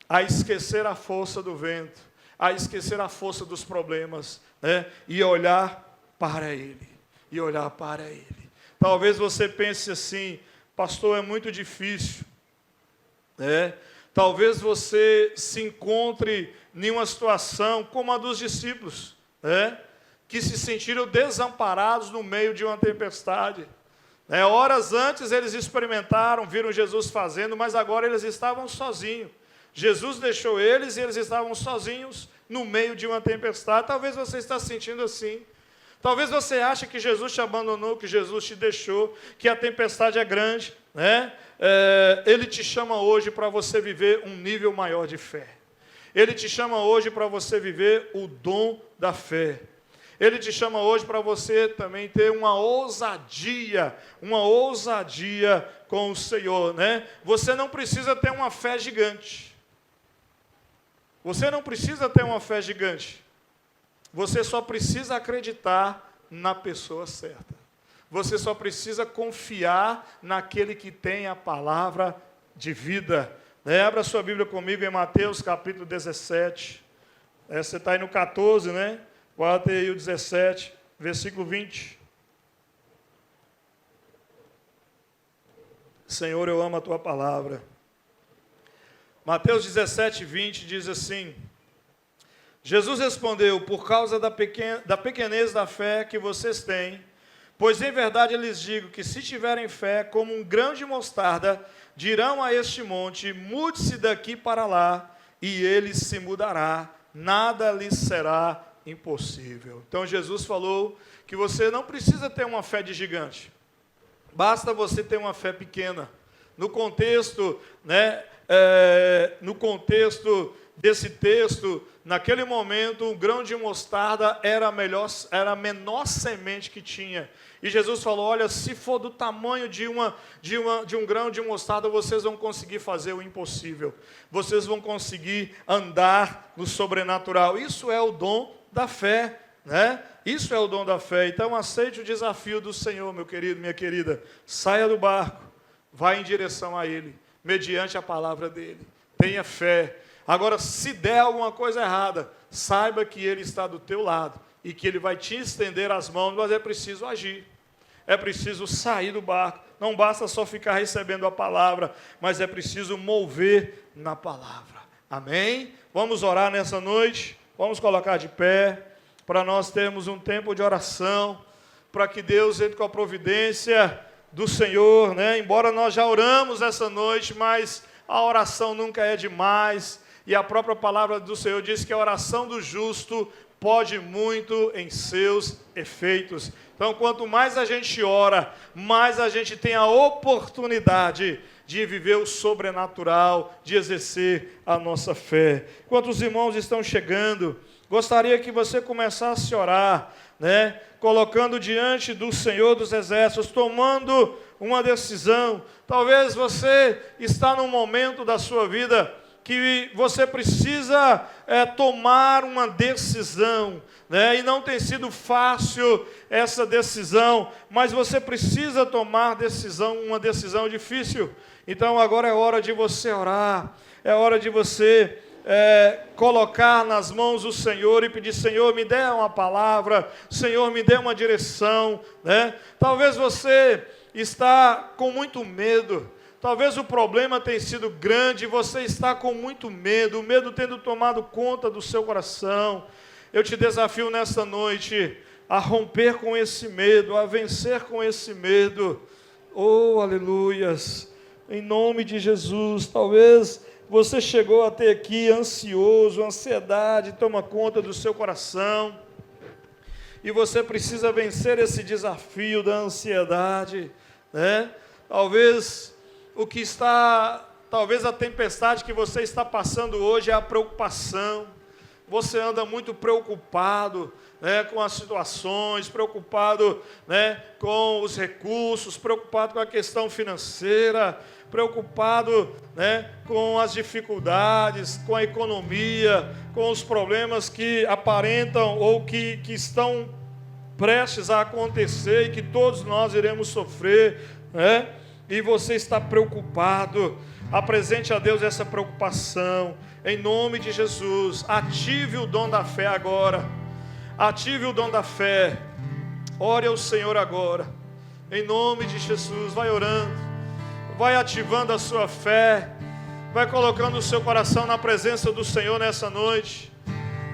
a esquecer a força do vento, a esquecer a força dos problemas, né? E olhar para Ele, e olhar para Ele. Talvez você pense assim, pastor, é muito difícil, né? Talvez você se encontre em uma situação como a dos discípulos, né? Que se sentiram desamparados no meio de uma tempestade. Horas antes eles experimentaram, viram Jesus fazendo, mas agora eles estavam sozinhos. Jesus deixou eles e eles estavam sozinhos no meio de uma tempestade. Talvez você está se sentindo assim. Talvez você ache que Jesus te abandonou, que Jesus te deixou, que a tempestade é grande, né? Ele te chama hoje para você viver um nível maior de fé. Ele te chama hoje para você viver o dom da fé. Ele te chama hoje para você também ter uma ousadia com o Senhor, né? Você não precisa ter uma fé gigante. Você não precisa ter uma fé gigante. Você só precisa acreditar na pessoa certa. Você só precisa confiar naquele que tem a palavra de vida. Abra sua Bíblia comigo em Mateus capítulo 17. Você está aí no 14, né? Guarda aí o 17, versículo 20. Senhor, eu amo a tua palavra. Mateus 17, 20 diz assim: Jesus respondeu, por causa da pequenez da fé que vocês têm, pois em verdade eu lhes digo que se tiverem fé como um grão de mostarda, dirão a este monte, mude-se daqui para lá, e ele se mudará, nada lhes será impossível. Então Jesus falou que você não precisa ter uma fé de gigante, basta você ter uma fé pequena. No contexto, no contexto desse texto, naquele momento, um grão de mostarda era a menor semente que tinha. E Jesus falou, olha, se for do tamanho de um grão de mostarda, vocês vão conseguir fazer o impossível. Vocês vão conseguir andar no sobrenatural. Isso é o dom da fé, né? Isso é o dom da fé. Então aceite o desafio do Senhor, meu querido, minha querida. Saia do barco, vá em direção a Ele, mediante a palavra dEle. Tenha fé. Agora, se der alguma coisa errada, saiba que Ele está do teu lado e que Ele vai te estender as mãos, mas é preciso agir. É preciso sair do barco. Não basta só ficar recebendo a palavra, mas é preciso mover na palavra. Amém? Vamos orar nessa noite. Vamos colocar de pé, para nós termos um tempo de oração, para que Deus entre com a providência do Senhor, né? Embora nós já oramos essa noite, mas a oração nunca é demais, e a própria palavra do Senhor diz que a oração do justo pode muito em seus efeitos. Então, quanto mais a gente ora, mais a gente tem a oportunidade de viver o sobrenatural, de exercer a nossa fé. Enquanto os irmãos estão chegando, gostaria que você começasse a orar, né? Colocando diante do Senhor dos Exércitos, tomando uma decisão. Talvez você está num momento da sua vida que você precisa tomar uma decisão, né? E não tem sido fácil essa decisão, mas você precisa tomar uma decisão difícil. Então agora é hora de você orar, é hora de você colocar nas mãos do Senhor e pedir, Senhor, me dê uma palavra, Senhor, me dê uma direção, né? Talvez você está com muito medo, talvez o problema tenha sido grande, você está com muito medo, o medo tendo tomado conta do seu coração. Eu te desafio nesta noite a romper com esse medo, a vencer com esse medo. Oh, aleluias! Em nome de Jesus, talvez você chegou até aqui ansioso, ansiedade toma conta do seu coração, e você precisa vencer esse desafio da ansiedade, né? Talvez a tempestade que você está passando hoje é a preocupação. Você anda muito preocupado, né, com as situações, preocupado, né, com os recursos, preocupado com a questão financeira, preocupado, né, com as dificuldades, com a economia, com os problemas que aparentam ou que estão prestes a acontecer e que todos nós iremos sofrer, né? E você está preocupado. Apresente a Deus essa preocupação, em nome de Jesus. Ative o dom da fé agora, ative o dom da fé, ore ao Senhor agora, em nome de Jesus. Vai orando, vai ativando a sua fé, vai colocando o seu coração na presença do Senhor nessa noite,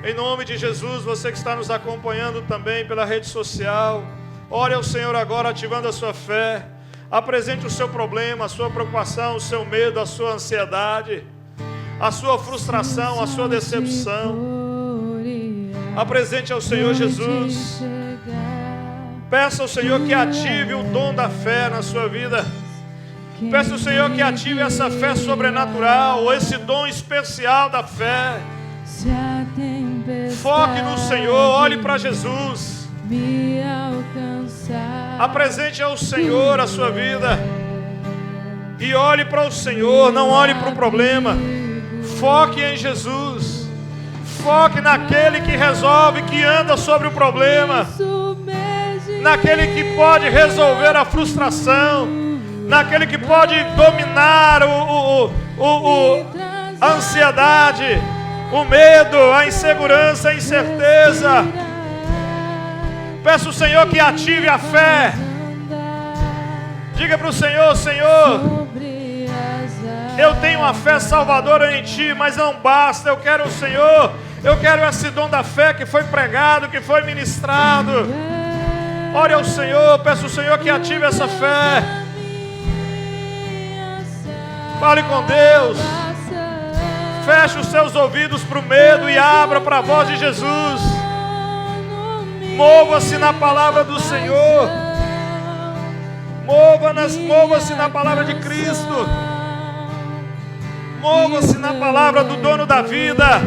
em nome de Jesus. Você que está nos acompanhando também pela rede social, ore ao Senhor agora, ativando a sua fé. Apresente o seu problema, a sua preocupação, o seu medo, a sua ansiedade, a sua frustração, a sua decepção. Apresente ao Senhor Jesus. Peça ao Senhor que ative o dom da fé na sua vida. Peça ao Senhor que ative essa fé sobrenatural, esse dom especial da fé. Foque no Senhor, olhe para Jesus. Apresente ao Senhor a sua vida e olhe para o Senhor, não olhe para o problema. Foque em Jesus, foque naquele que resolve, que anda sobre o problema, naquele que pode resolver a frustração, naquele que pode dominar a ansiedade, o medo, a insegurança, a incerteza. Peço ao Senhor que ative a fé. Diga para o Senhor: Senhor, eu tenho uma fé salvadora em Ti, mas não basta. Eu quero o Senhor, eu quero esse dom da fé que foi pregado, que foi ministrado. Ore ao Senhor, peço ao Senhor que ative essa fé. Fale com Deus. Feche os seus ouvidos para o medo e abra para a voz de Jesus. Mova-se na palavra do Senhor. Mova-se na palavra de Cristo. Mova-se na palavra do dono da vida.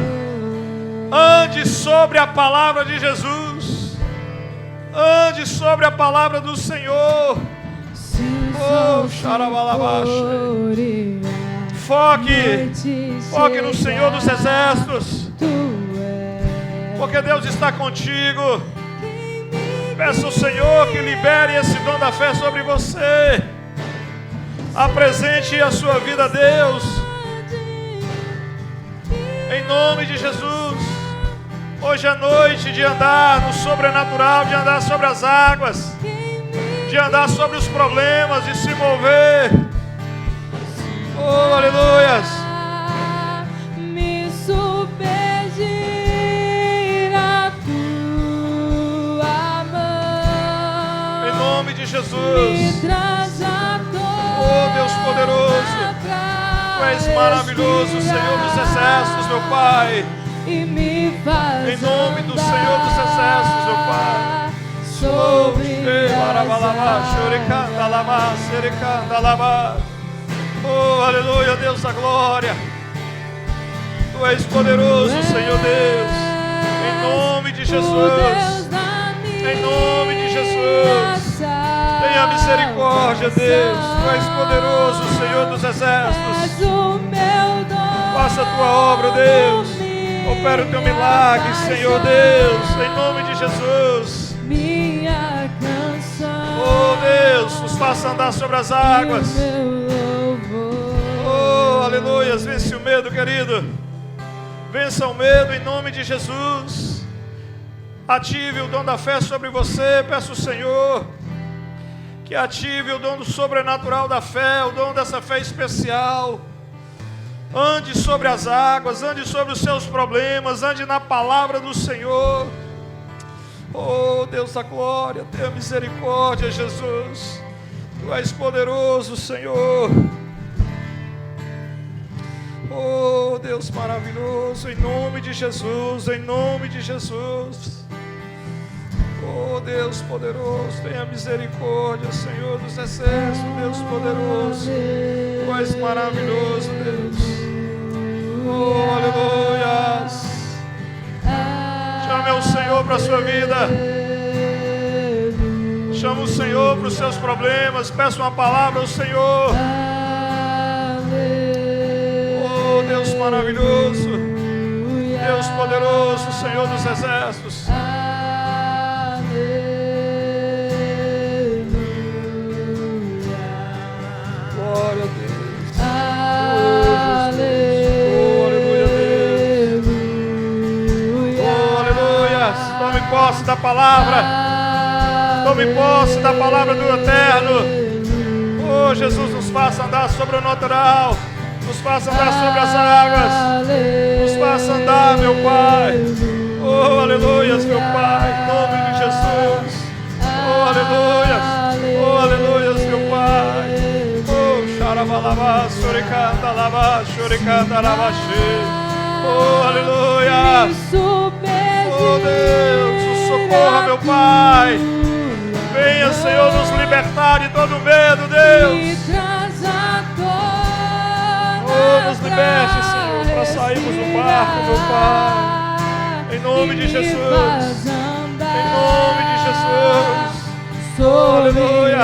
Ande sobre a palavra de Jesus. Ande sobre a palavra do Senhor. Oh, xarabalabaxa. Foque no Senhor dos Exércitos, porque Deus está contigo. Peça ao Senhor que libere esse dom da fé sobre você. Apresente a sua vida a Deus, em nome de Jesus. Hoje é noite de andar no sobrenatural, de andar sobre as águas, de andar sobre os problemas, de se mover. Oh, aleluias. Me submergir na tua mão. Em nome de Jesus. Me traz a oh, Deus poderoso. Tu és maravilhoso, Senhor dos Exércitos, meu Pai. E me faz em nome do Senhor dos Exércitos, meu Pai. Sobre oh, aleluia, Deus da glória. Tu és poderoso, Senhor Deus. Em nome de Jesus. Em nome de Jesus. Tenha misericórdia, Deus. Tu és poderoso, Senhor dos Exércitos. Faça a tua obra, Deus. Opera o teu milagre, Senhor Deus. Em nome de Jesus. Minha canção. Oh, Deus, nos faça andar sobre as águas. Oh, aleluia. Vence o medo, querido. Vença o medo em nome de Jesus. Ative o dom da fé sobre você. Peço ao Senhor que ative o dom do sobrenatural da fé, o dom dessa fé especial. Ande sobre as águas, ande sobre os seus problemas, ande na palavra do Senhor. Oh, Deus da glória, tenha misericórdia, Jesus. Tu és poderoso, Senhor. Oh, Deus maravilhoso, em nome de Jesus, em nome de Jesus. Oh, Deus poderoso, tenha misericórdia, Senhor dos exércitos, Deus poderoso. Tu és maravilhoso, Deus. Oh, aleluias. Chame o Senhor para a sua vida. Chama o Senhor para os seus problemas. Peça uma palavra ao Senhor. Oh, Deus maravilhoso, Deus poderoso, Senhor dos exércitos. Glória a Deus. Oh, aleluia, Deus. Oh, aleluia. Tome posse da palavra. Tome posse da palavra do Eterno. Oh, Jesus, nos faça andar sobre o natural. Nos faça andar sobre as águas. Nos faça andar, meu Pai. Oh, aleluias, meu Pai. Em nome de Jesus. Oh, aleluias. Oh, aleluias, meu Pai. Xarabalabá, suricanda, lava, xuricanda, lavaxê. Oh, aleluia. Oh, Deus, nos socorra, meu Pai. Venha, Senhor, nos libertar de todo medo, Deus. Oh, nos liberte, Senhor, para sairmos do barco, meu Pai. Em nome de Jesus. Em nome de Jesus. Oh, aleluia.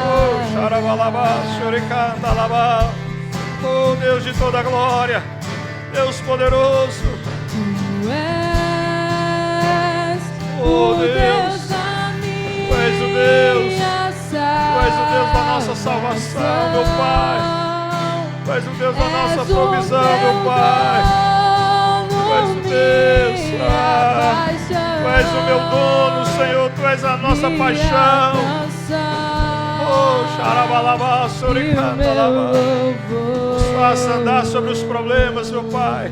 Oh, xarabalabá, xuricanda, lava. Oh, Deus de toda glória, Deus poderoso. Oh, Deus, Tu és o Deus. Tu és o Deus da nossa salvação, meu Pai. Tu és o Deus da nossa provisão, meu Pai. Tu és o Deus. Tu és o meu dono, Senhor. Tu és a nossa paixão. Oh, xarabalabá, suricanda, lava. Nos faça andar sobre os problemas, meu Pai.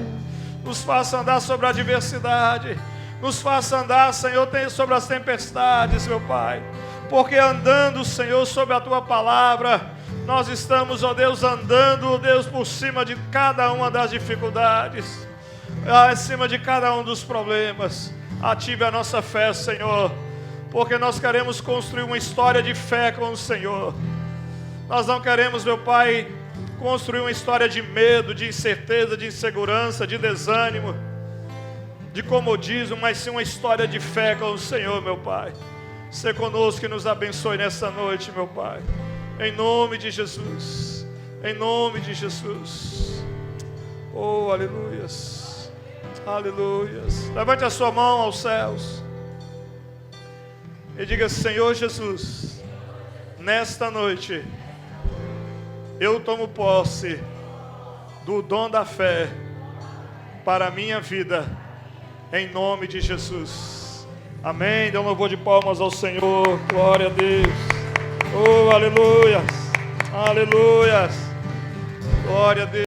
Nos faça andar sobre a adversidade. Nos faça andar, Senhor, sobre as tempestades, meu Pai. Porque andando, Senhor, sobre a Tua palavra, nós estamos, ó Deus, andando, ó Deus, por cima de cada uma das dificuldades, acima de cada um dos problemas. Ative a nossa fé, Senhor, porque nós queremos construir uma história de fé com o Senhor. Nós não queremos, meu Pai, construir uma história de medo, de incerteza, de insegurança, de desânimo, de comodismo, mas sim uma história de fé com o Senhor, meu Pai. Ser conosco e nos abençoe nessa noite, meu Pai. Em nome de Jesus. Em nome de Jesus. Oh, aleluias. Aleluias. Levante a sua mão aos céus e diga: Senhor Jesus, nesta noite eu tomo posse do dom da fé para a minha vida, em nome de Jesus. Amém. Dê um louvor de palmas ao Senhor. Glória a Deus. Oh, aleluias. Aleluias. Glória a Deus.